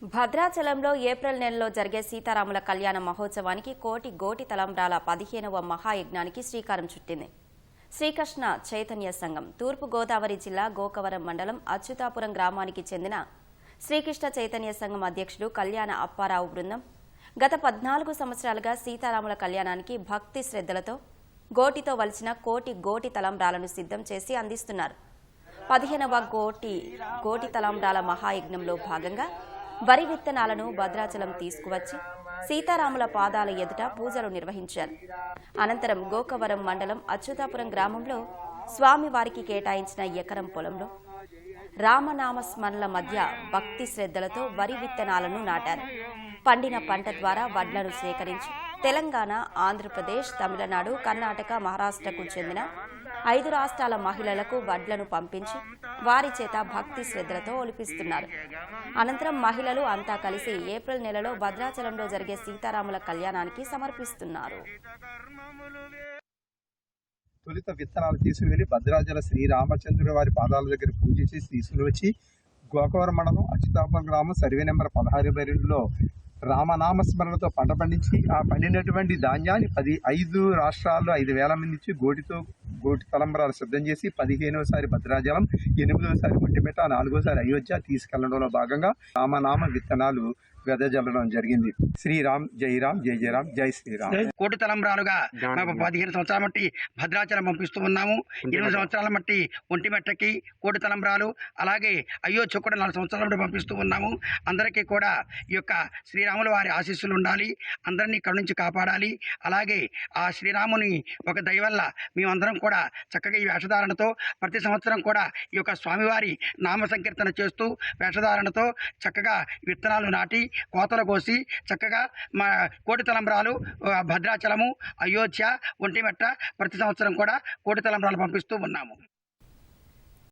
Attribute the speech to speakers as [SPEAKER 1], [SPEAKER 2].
[SPEAKER 1] భద్రాచలంలో ఏప్రిల్ నెలలో జరిగే సీతారాముల కళ్యాణ మహోత్సవానికి కోటి గోటి తలంబ్రాల 15వ మహాయజ్ఞానికి శ్రీకారం చుట్టింది. శ్రీకృష్ణ చైతన్య సంఘం తూర్పు గోదావరి జిల్లా గోకవరం మండలం అచ్యుతాపురం గ్రామానికి చెందిన శ్రీకృష్ణ చైతన్య సంఘం అధ్యక్షుడు కళ్యాణ అప్పారావు బృందం గత 14 సంవత్సరాలుగా సీతారాముల కళ్యాణానికి భక్తి శ్రద్ధలతో గోటితో వలిచిన కోటి గోటి తలంబ్రాలను సిద్ధం చేసి అందిస్తున్నారు. 15వ గోటి తలంబ్రాల మహాయజ్ఞంలో భాగంగా వరి విత్తనాలను భద్రాచలం తీసుకువచ్చి సీతారాముల పాదాల ఎదుట పూజలు నిర్వహించారు. అనంతరం గోకవరం మండలం అచ్యుతాపురం గ్రామంలో స్వామివారికి కేటాయించిన ఎకరం పొలంలో రామనామస్మరణల మధ్య భక్తి శ్రద్ధలతో వరి విత్తనాలను నాటారు. పండిన పంట ద్వారా వడ్లను సేకరించి తెలంగాణ, ఆంధ్రప్రదేశ్, తమిళనాడు, కర్ణాటక, మహారాష్ట్రకు చెందిన 5 రాష్ట్రాల మహిళలకు వడ్లను పంపించి వారి చేత భక్తి శ్రద్ధలతో ఒలిపిస్తున్నారు. అనంతరం మహిళలు అంతా కలిసి ఏప్రిల్ నెలలో భద్రాచలంలో జరిగే సీతారాముల కళ్యాణానికి సమర్పిస్తున్నారు.
[SPEAKER 2] తొలుత విత్తనాలు తీసుకువెళ్లి భద్రాచల శ్రీరామచంద్రుల వారి పాదాల దగ్గర పూజ చేసి తీసుకుని వచ్చి గోకవరం మండలం అచ్యుతాపురం గ్రామం సర్వే నెంబర్ 16 బరిలో రామనామస్మరణతో పంట పండించి ఆ పండినటువంటి ధాన్యాన్ని 5 రాష్ట్రాల్లో 5,000 మంది ఇచ్చి గోటి తలంబ్రాలు సిద్ధం చేసి 15వసారి భద్రాచలం, 8వసారి ఒంటిమిట్ట, 4వసారి అయోధ్య తీసుకెళ్లడంలో భాగంగా రామనామ విత్తనాలు వెదజల్లడం జరిగింది. శ్రీరామ్ జై రామ్, జై జై రామ్, జై శ్రీరామ్.
[SPEAKER 3] కోటి తలంబ్రాలుగా మేము 15 సంవత్సరాల మట్టి భద్రాచలం పంపిస్తూ ఉన్నాము. 8 సంవత్సరాల మట్టి ఒంటిమెట్టకి కోటి తలంబ్రాలు, అలాగే అయోధ్య కూడా 4 సంవత్సరాల మట్టి పంపిస్తూ ఉన్నాము. అందరికీ కూడా ఈ యొక్క శ్రీరాముల వారి ఆశీస్సులు ఉండాలి, అందరినీ కరుణించి కాపాడాలి. అలాగే ఆ శ్రీరాముని ఒక దయ వల్ల మేమందరం కూడా చక్కగా ఈ వేషధారణతో ప్రతి సంవత్సరం కూడా ఈ యొక్క స్వామివారి నామ సంకీర్తన చేస్తూ వేషధారణతో చక్కగా విత్తనాలు నాటి కోతలు కోసి చక్కగా మా కోటి తలంబ్రాలు భద్రాచలము, అయోధ్య, ఒంటిమెట్ట ప్రతి సంవత్సరం కూడా కోటి తలంబ్రాలు పంపిస్తూ ఉన్నాము.